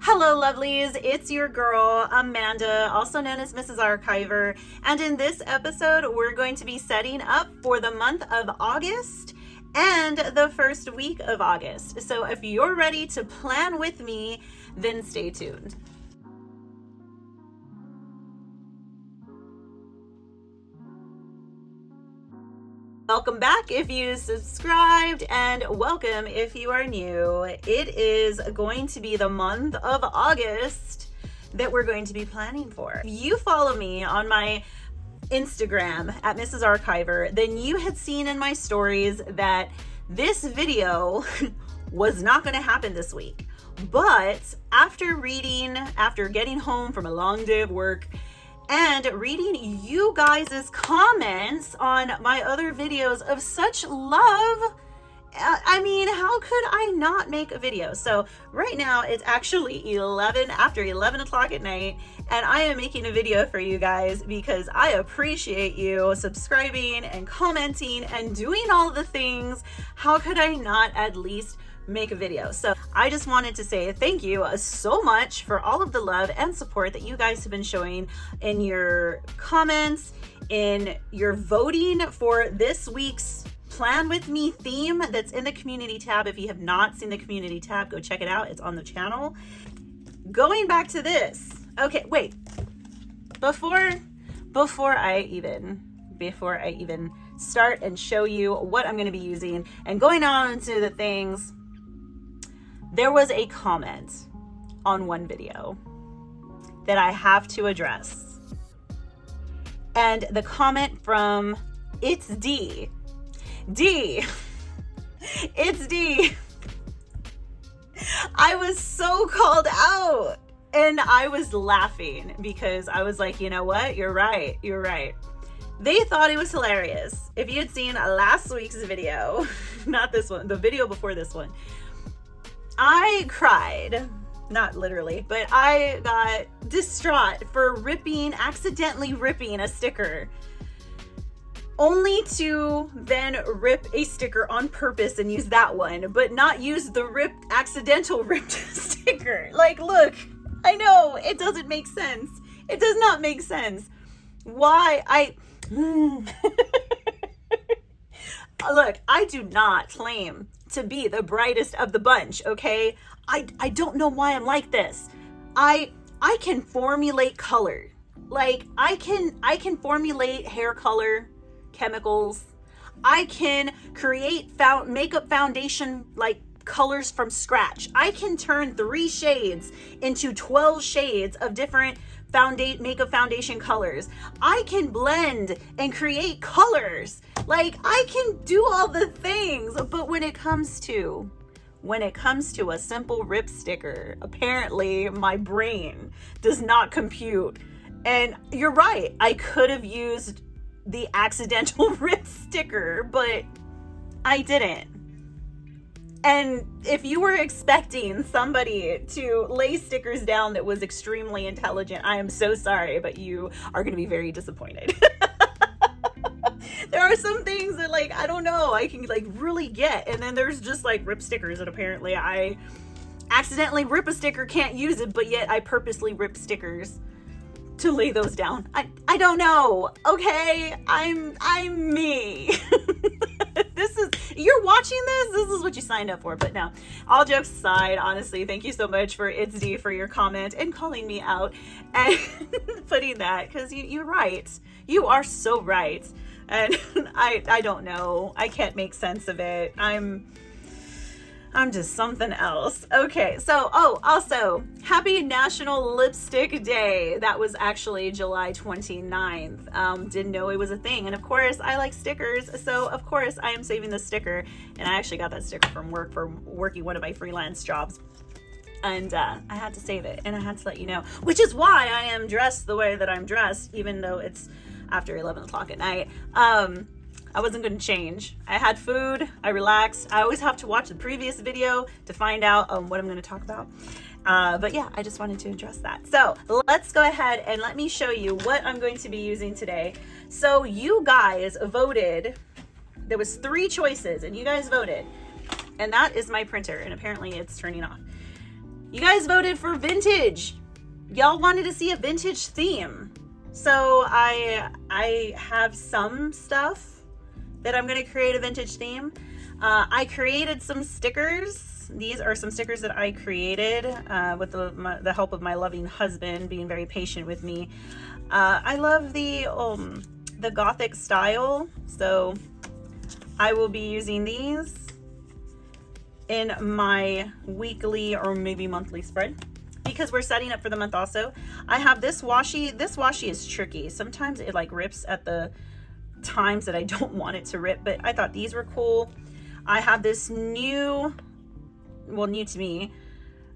Hello lovelies, it's your girl Amanda, also known as Mrs. Archiver, and in this episode we're going to be setting up for the month of August and the first week of August. So if you're ready to plan with me, then stay tuned. Welcome back if you subscribed, and welcome if you are new. It is going to be the month of August that we're going to be planning for. If you follow me on my Instagram at Mrs. Archiver, then you had seen in my stories that this video was not going to happen this week. But after getting home from a long day of work, and reading you guys' comments on my other videos of such love, I mean, how could I not make a video? So right now it's actually after 11 o'clock at night, and I am making a video for you guys because I appreciate you subscribing and commenting and doing all the things. How could I not at least make a video? So I just wanted to say thank you so much for all of the love and support that you guys have been showing in your comments, in your voting for this week's Plan With Me theme that's in the community tab. If you have not seen the community tab, go check it out. It's on the channel. Going back to this. Okay, wait. Before I even start and show you what I'm going to be using and going on to the things, there was a comment on one video that I have to address. And the comment from It's D. It's D. I was so called out. And I was laughing because I was like, you know what? You're right. They thought it was hilarious. If you had seen last week's video, not this one, the video before this one, I cried, not literally, but I got distraught for accidentally ripping a sticker, only to then rip a sticker on purpose and use that one, but not use the accidental ripped sticker. Like, look, I know it doesn't make sense. It does not make sense. Why Look, I do not claim to be the brightest of the bunch, okay? I don't know why I'm like this. I can formulate color. Like, I can formulate hair color chemicals. I can create makeup foundation like colors from scratch. I can turn 3 shades into 12 shades of different makeup foundation colors. I can blend and create colors. Like, I can do all the things, but when it comes to a simple rip sticker, apparently my brain does not compute. And you're right, I could have used the accidental rip sticker, but I didn't. And if you were expecting somebody to lay stickers down that was extremely intelligent, I am so sorry, but you are going to be very disappointed. There are some things that, like, I don't know, I can like really get. And then there's just like rip stickers that apparently I accidentally rip a sticker, can't use it, but yet I purposely rip stickers to lay those down. I don't know. Okay. I'm me. You're watching this is what you signed up for. But no, all jokes aside, honestly, thank you so much for It's D for your comment and calling me out and putting that, because you're right. You are so right. And I don't know. I can't make sense of it. I'm just something else. Okay, so, also, happy National Lipstick Day. That was actually July 29th. Didn't know it was a thing. And of course, I like stickers. So, of course, I am saving the sticker. And I actually got that sticker from work for working one of my freelance jobs. And I had to save it. And I had to let you know. Which is why I am dressed the way that I'm dressed, even though it's after 11 o'clock at night. I wasn't going to change. I had food. I relaxed. I always have to watch the previous video to find out what I'm going to talk about. But yeah, I just wanted to address that. So let's go ahead and let me show you what I'm going to be using today. So you guys voted. There was 3 choices and you guys voted. And that is my printer. And apparently it's turning off. You guys voted for vintage. Y'all wanted to see a vintage theme. So I have some stuff that I'm going to create a vintage theme. I created some stickers. These are some stickers that I created with the help of my loving husband being very patient with me. I love the Gothic style, so I will be using these in my weekly or maybe monthly spread because we're setting up for the month also. I have this washi. This washi is tricky. Sometimes it like rips at the times that I don't want it to rip, but I thought these were cool. I have this new to me,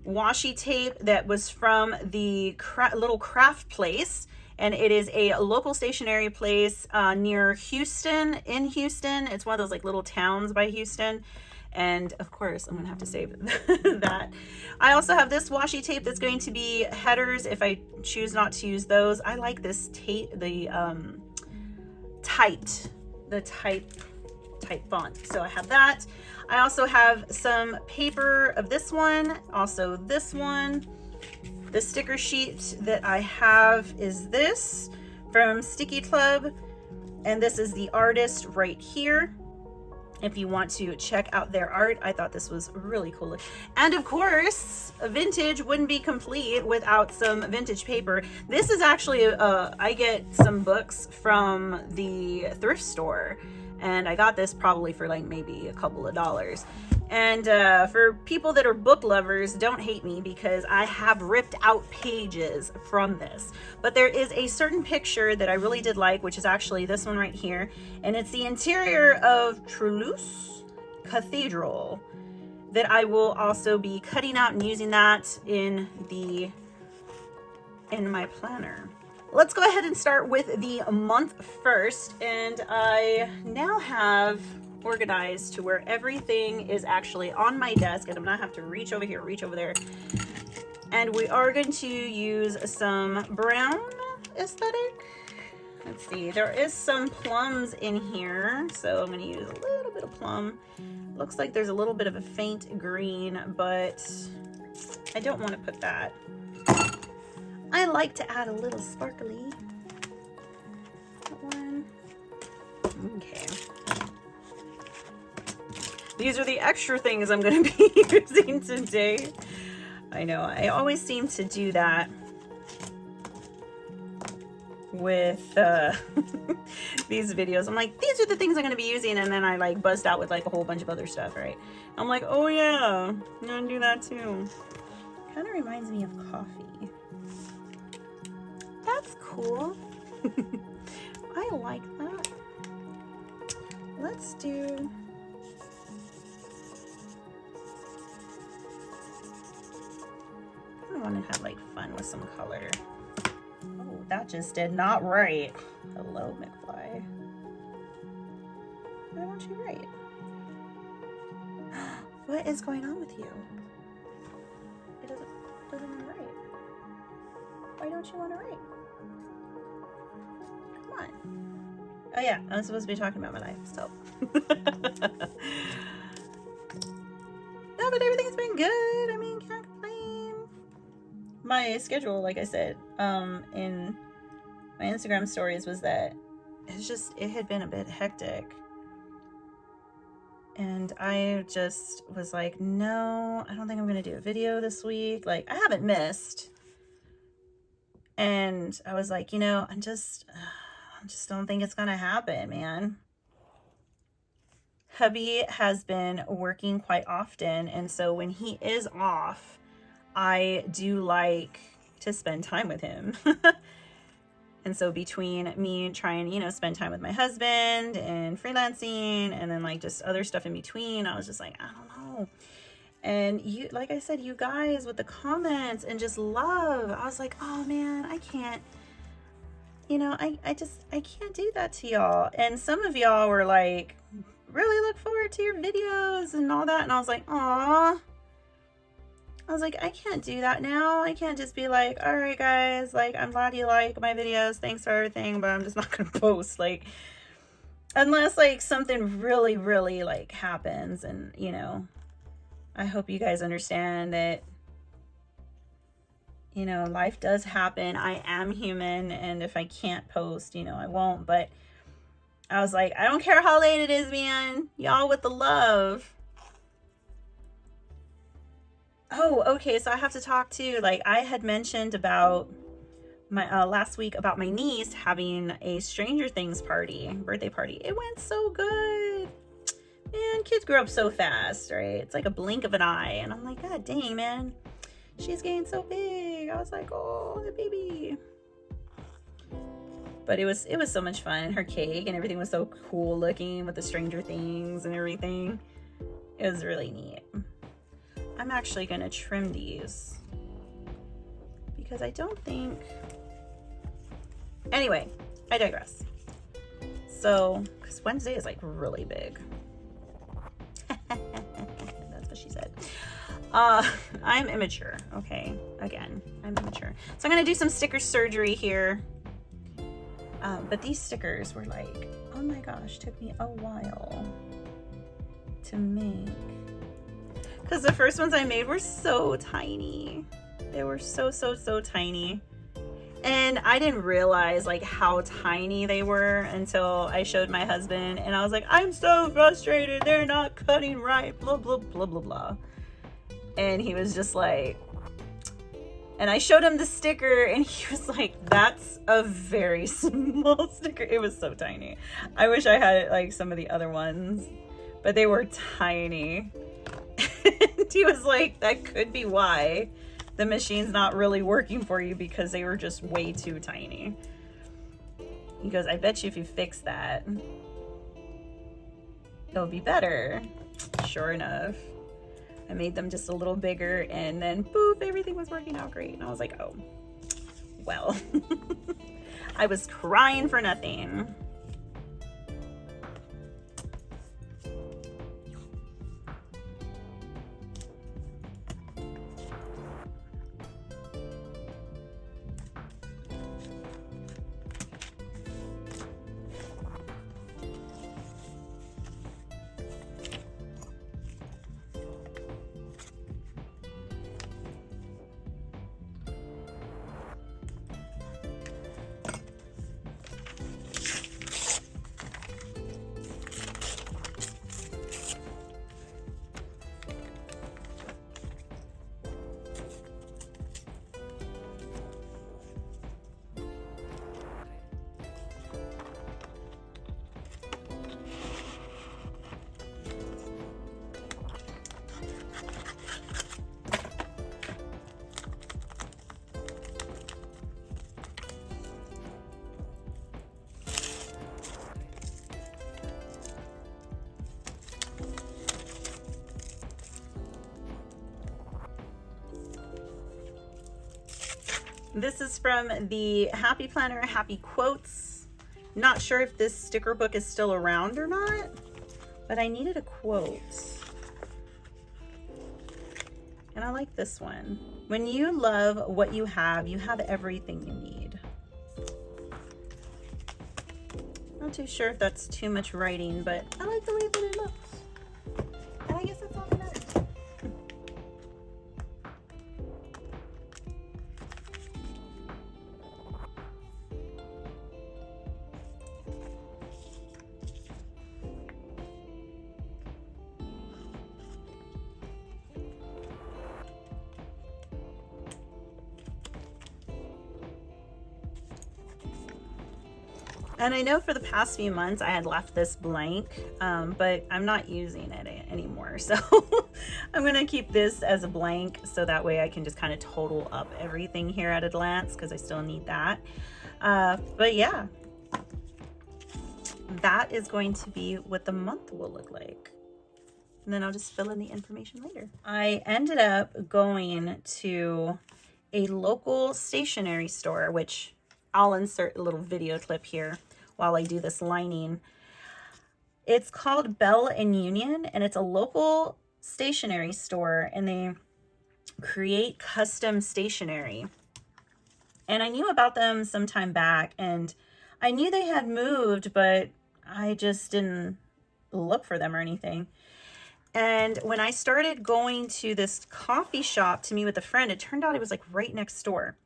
washi tape that was from the little craft place, and it is a local stationery place near Houston, in Houston. It's one of those like little towns by Houston. And of course, I'm gonna have to save that. I also have this washi tape that's going to be headers if I choose not to use those. I like this tape, the type font. So I have that. I also have some paper of this one, also this one. The sticker sheet that I have is this from Sticky Club, and this is the artist right here. If you want to check out their art, I thought this was really cool. And of course, vintage wouldn't be complete without some vintage paper. This is actually, I get some books from the thrift store, and I got this probably for like maybe a couple of dollars. And for people that are book lovers, don't hate me because I have ripped out pages from this. But there is a certain picture that I really did like, which is actually this one right here. And it's the interior of Toulouse Cathedral that I will also be cutting out and using that in my planner. Let's go ahead and start with the month first. And I now have organized to where everything is actually on my desk and I'm not have to reach over here, reach over there. And we are going to use some brown aesthetic. Let's see, there is some plums in here, so I'm going to use a little bit of plum. Looks like there's a little bit of a faint green, but I don't want to put that. I like to add a little sparkly. That one. Okay. These are the extra things I'm going to be using today. I know, I always seem to do that with these videos. I'm like, these are the things I'm going to be using, and then I like bust out with like a whole bunch of other stuff, right? I'm like, oh yeah, I'm going to do that too. Kind of reminds me of coffee. That's cool. I like that. Let's do... I want to have like fun with some color. Oh, that just did not right. Hello, McFly. Why won't you write? What is going on with you? It doesn't want to write. Why don't you want to write? Come on. Oh yeah, I'm supposed to be talking about my life, so. No, but everything's been good. I mean, can't complain. My schedule, like I said, in my Instagram stories was that it had been a bit hectic. And I just was like, no, I don't think I'm going to do a video this week. Like, I haven't missed. And I was like, you know, I just don't think it's going to happen, man. Hubby has been working quite often. And so when he is off, I do like to spend time with him. And so between me trying, you know, spend time with my husband and freelancing and then like just other stuff in between, I was just like, I don't know. And you, like I said, you guys with the comments and just love, I was like, oh man, I can't, you know, I can't do that to y'all. And some of y'all were like, really look forward to your videos and all that. And I was like, aw. I was like, I can't do that now. I can't just be like, all right, guys, like, I'm glad you like my videos. Thanks for everything, but I'm just not going to post. Like, unless, like, something really, really, like, happens. And, you know, I hope you guys understand that You know, life does happen. I am human, and if I can't post, you know, I won't. But I was like, I don't care how late it is, man. Y'all with the love. Oh, okay. So I have to talk too. Like, I had mentioned about my last week about my niece having a Stranger Things birthday party. It went so good. Man, kids grow up so fast, right? It's like a blink of an eye. And I'm like, God dang, man. She's getting so big. I was like, oh, the baby. But it was so much fun. And her cake and everything was so cool looking with the Stranger Things and everything. It was really neat. I'm actually going to trim these because I don't think... Anyway, I digress. So, because Wednesday is like really big. That's what she said. I'm immature, okay? Again, I'm immature. So I'm going to do some sticker surgery here. But these stickers were like, oh my gosh, took me a while to make. Because the first ones I made were so tiny. They were so tiny. And I didn't realize like how tiny they were until I showed my husband. And I was like, I'm so frustrated. They're not cutting right. Blah, blah, blah, blah, blah. And he was just like... And I showed him the sticker and he was like, that's a very small sticker. It was so tiny. I wish I had it like some of the other ones. But they were tiny. And he was like, that could be why the machine's not really working for you, because they were just way too tiny. He goes, I bet you if you fix that, it'll be better. Sure enough, I made them just a little bigger, and then poof, everything was working out great. And I was like, oh, well. I was crying for nothing. This is from the Happy Planner, Happy Quotes. Not sure if this sticker book is still around or not, but I needed a quote. And I like this one. When you love what you have everything you need. Not too sure if that's too much writing, but I like the way that it looks. And I guess that's all that matters. And I know for the past few months I had left this blank, but I'm not using it anymore. So I'm gonna keep this as a blank so that way I can just kind of total up everything here at a glance, because I still need that. But yeah, that is going to be what the month will look like. And then I'll just fill in the information later. I ended up going to a local stationery store, which I'll insert a little video clip here while I do this lining. It's called Bell and Union, and it's a local stationery store, and they create custom stationery. And I knew about them some time back, and I knew they had moved, but I just didn't look for them or anything. And when I started going to this coffee shop to meet with a friend, it turned out it was like right next door.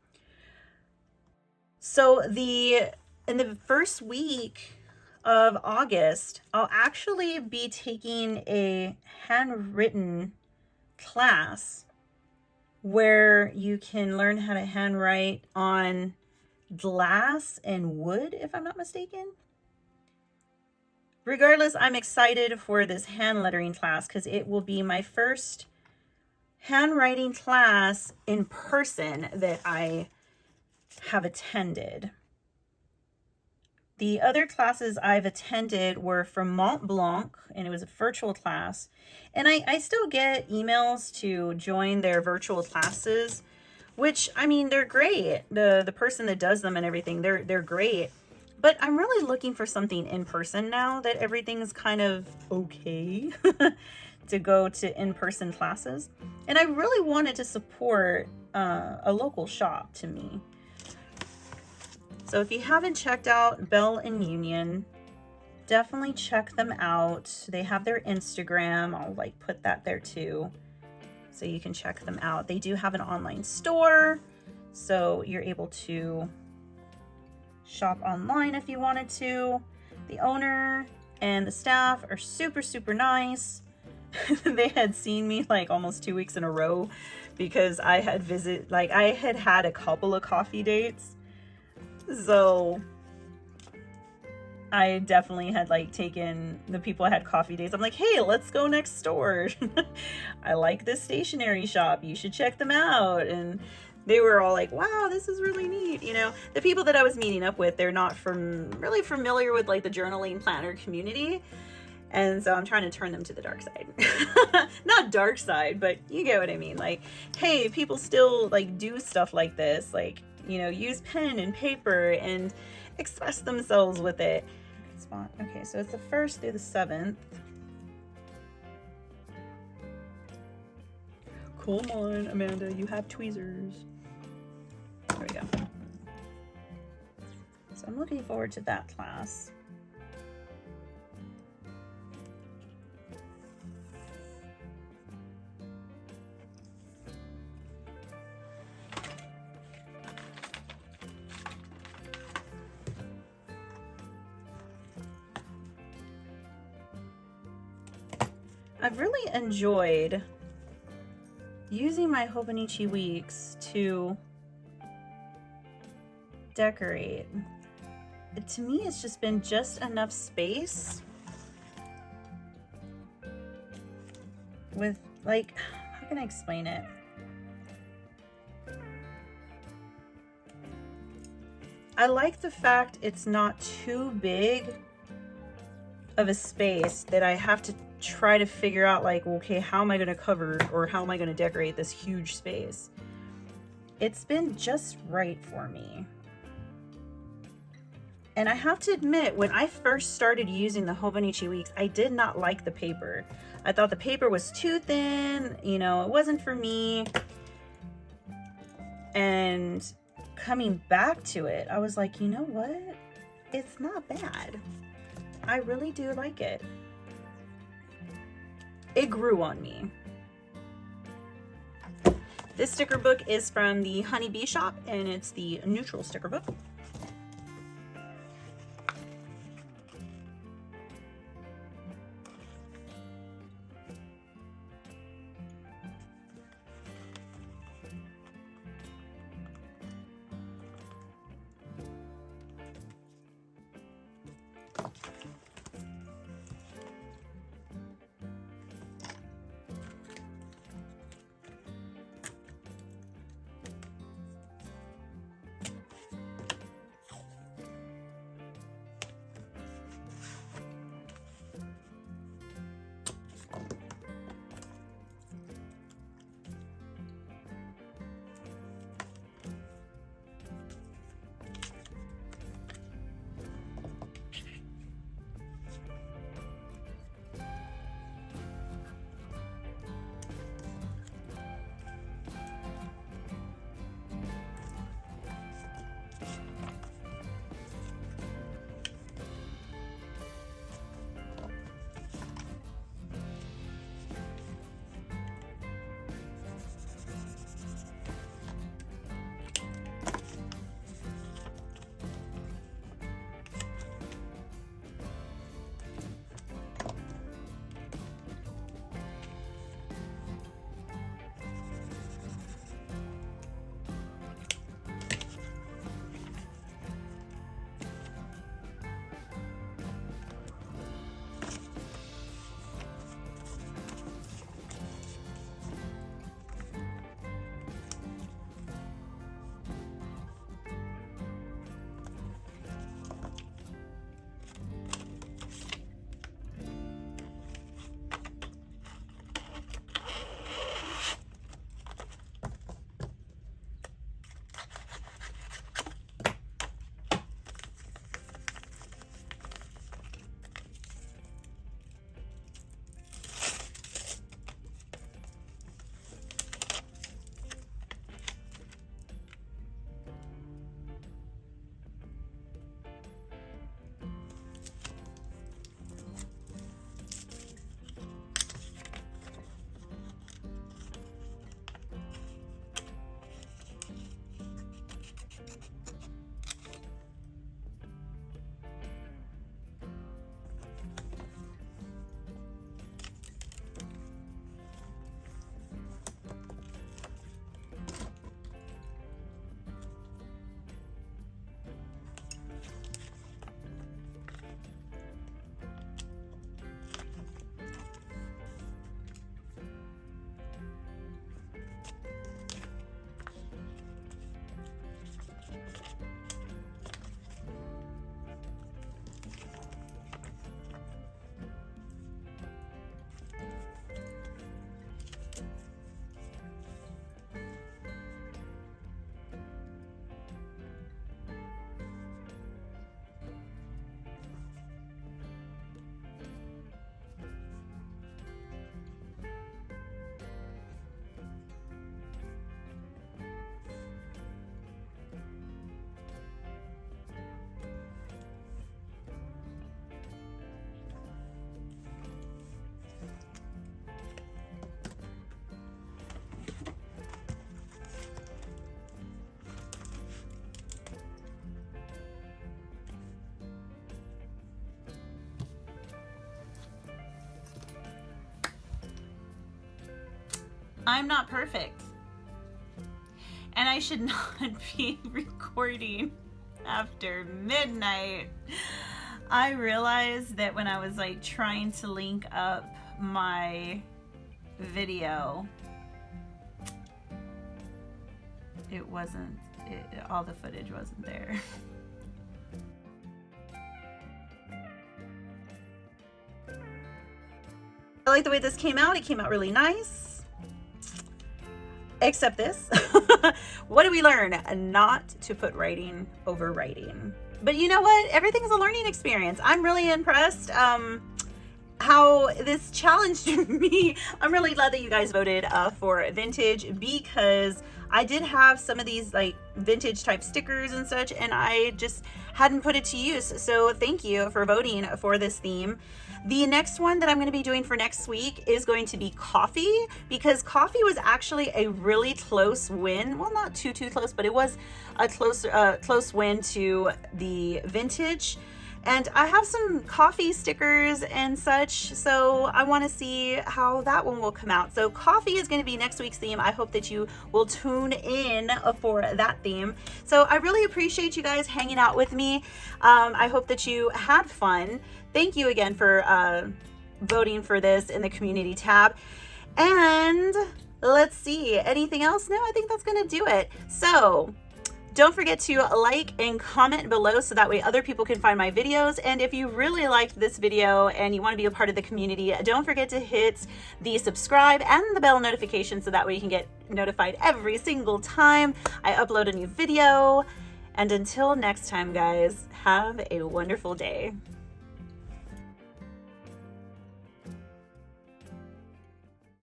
So in the first week of August, I'll actually be taking a handwritten class where you can learn how to handwrite on glass and wood, if I'm not mistaken. Regardless, I'm excited for this hand lettering class because it will be my first handwriting class in person that I have attended. The other classes I've attended were from Mont Blanc, and it was a virtual class. And I still get emails to join their virtual classes, which, I mean, they're great. The person that does them and everything, they're great. But I'm really looking for something in person now that everything's kind of okay to go to in-person classes. And I really wanted to support a local shop to me. So if you haven't checked out Bell and Union, definitely check them out. They have their Instagram. I'll like put that there too, so you can check them out. They do have an online store, so you're able to shop online if you wanted to. The owner and the staff are super, super nice. They had seen me like almost 2 weeks in a row because I had had a couple of coffee dates. So I definitely had like taken the people I had coffee dates. I'm like, hey, let's go next door. I like this stationery shop. You should check them out. And they were all like, wow, this is really neat. You know, the people that I was meeting up with, they're not really familiar with like the journaling planner community. And so I'm trying to turn them to the dark side. Not dark side, but you get what I mean. Like, hey, people still like do stuff like this. Like, you know, use pen and paper and express themselves with it. Okay, so it's the 1st through the 7th. Come on, Amanda, you have tweezers. There we go. So I'm looking forward to that class. I've really enjoyed using my Hobonichi weeks to decorate. To me, it's just been just enough space with, like, how can I explain it? I like the fact it's not too big of a space that I have to try to figure out, like, okay, how am I going to cover or how am I going to decorate this huge space? It's been just right for me. And I have to admit, when I first started using the Hobonichi weeks, I did not like the paper. I thought the paper was too thin, you know, it wasn't for me. And coming back to it, I was like, you know what? It's not bad. I really do like it. It grew on me. This sticker book is from the Honeybee shop, and it's the neutral sticker book. I'm not perfect. And I should not be recording after midnight. I realized that when I was like trying to link up my video, all the footage wasn't there. I like the way this came out. It came out really nice. Except this. What did we learn? Not to put writing over writing. But you know what? Everything's a learning experience. I'm really impressed how this challenged me. I'm really glad that you guys voted for vintage, because I did have some of these like vintage type stickers and such, and I just hadn't put it to use. So thank you for voting for this theme. The next one that I'm going to be doing for next week is going to be coffee, because coffee was actually a really close win. Well, not too close, but it was a close win to the vintage. And I have some coffee stickers and such, so I want to see how that one will come out. So coffee is going to be next week's theme. I hope that you will tune in for that theme. So I really appreciate you guys hanging out with me. I hope that you had fun. Thank you again for voting for this in the community tab. And let's see, anything else? No, I think that's going to do it. So don't forget to like and comment below so that way other people can find my videos. And if you really liked this video and you want to be a part of the community, don't forget to hit the subscribe and the bell notification so that way you can get notified every single time I upload a new video. And until next time, guys, have a wonderful day.